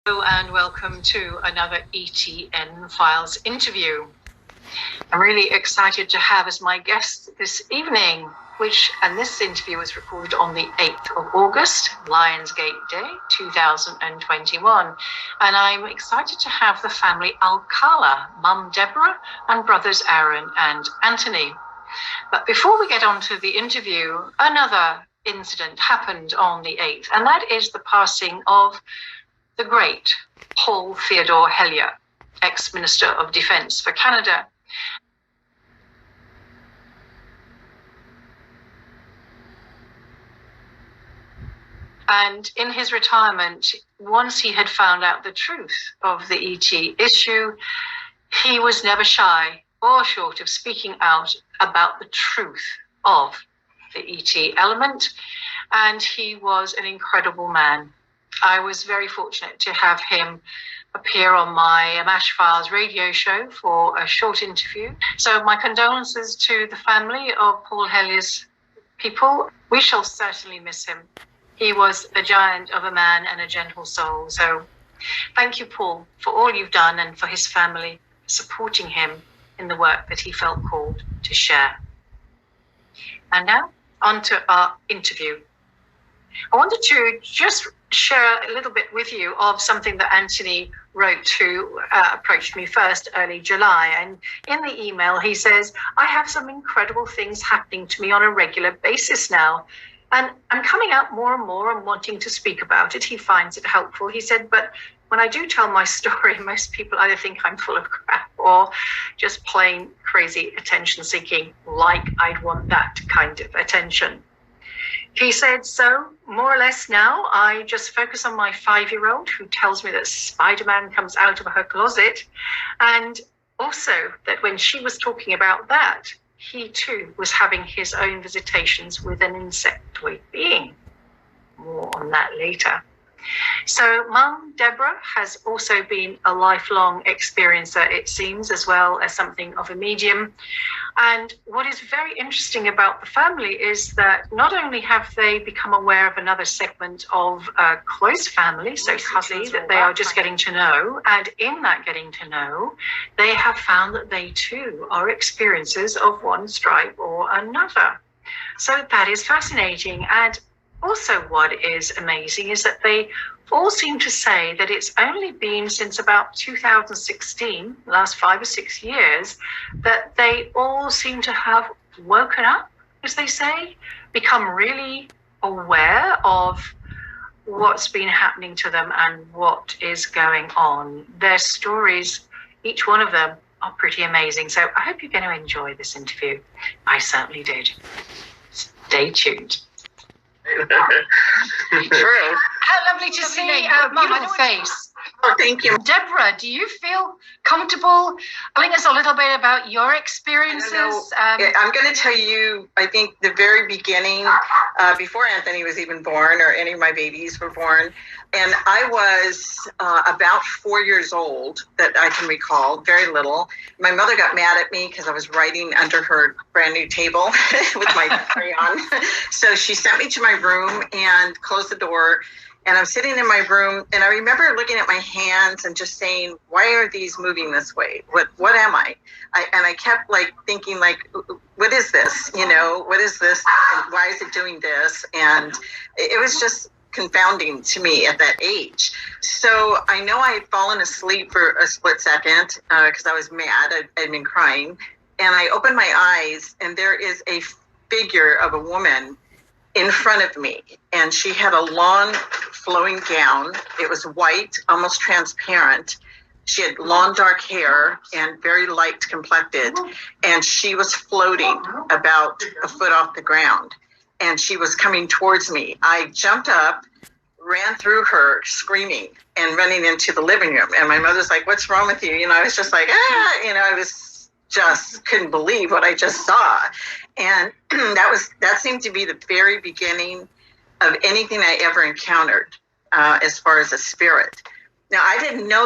Hello and welcome to another ETN Files interview. I'm really excited to have as my guest this evening, and this interview was recorded on the 8th of August, Lionsgate Day 2021. And I'm excited to have the family Alcala, Mum Deborah and brothers Aaron and Anthony. But before we get on to the interview, another incident happened on the 8th, and that is the passing of the great Paul Theodore Hellyer, ex-Minister of Defence for Canada. And in his retirement, once he had found out the truth of the ET issue, he was never shy or short of speaking out about the truth of the ET element. And he was an incredible man. I was very fortunate to have him appear on my MASH Files radio show for a short interview. So my condolences to the family of Paul Hellyer's people. We shall certainly miss him. He was a giant of a man and a gentle soul. So thank you, Paul, for all you've done and for his family supporting him in the work that he felt called to share. And now on to our interview. I wanted to just share a little bit with you of something that Anthony wrote, who approached me first early July. And in the email, he says, I have some incredible things happening to me on a regular basis now. And I'm coming out more and more and wanting to speak about it. He finds it helpful. He said, but when I do tell my story, most people either think I'm full of crap or just plain crazy attention seeking, like I'd want that kind of attention. He said, so more or less now, I just focus on my 5-year-old who tells me that Spider-Man comes out of her closet. And also that when she was talking about that, he too was having his own visitations with an insectoid being. More on that later. So Mum Deborah has also been a lifelong experiencer, it seems, as well as something of a medium. And what is very interesting about the family is that not only have they become aware of another segment of a close family, so cuddly, that they are just getting to know, and in that getting to know, they have found that they too are experiencers of one stripe or another. So that is fascinating. And also what is amazing is that they all seem to say that it's only been since about 2016, the last 5 or 6 years, that they all seem to have woken up, as they say, become really aware of what's been happening to them and what is going on. Their stories, each one of them, are pretty amazing. So I hope you're going to enjoy this interview. I certainly did. Stay tuned. True. How lovely to see Mum on the face. Oh, thank you. Deborah, do you feel comfortable telling us a little bit about your experiences? I'm going to tell you, I think the very beginning, before Anthony was even born or any of my babies were born, and I was about 4 years old, that I can recall, very little. My mother got mad at me because I was writing under her brand new table with my crayon. So she sent me to my room and closed the door. And I'm sitting in my room, and I remember looking at my hands and just saying, why are these moving this way? What am I? And I kept thinking, what is this? What is this? And why is it doing this? And it was just confounding to me at that age. So I know I had fallen asleep for a split second because I was mad. I'd been crying. And I opened my eyes, and there is a figure of a woman in front of me, and she had a long flowing gown. It was white, almost transparent. She had long dark hair and very light complected, and she was floating about a foot off the ground, and she was coming towards me. I jumped up, ran through her screaming and running into the living room, and my mother's like, what's wrong with you? I was just like, I was just couldn't believe what I just saw. And that seemed to be the very beginning of anything I ever encountered as far as a spirit. Now, I didn't know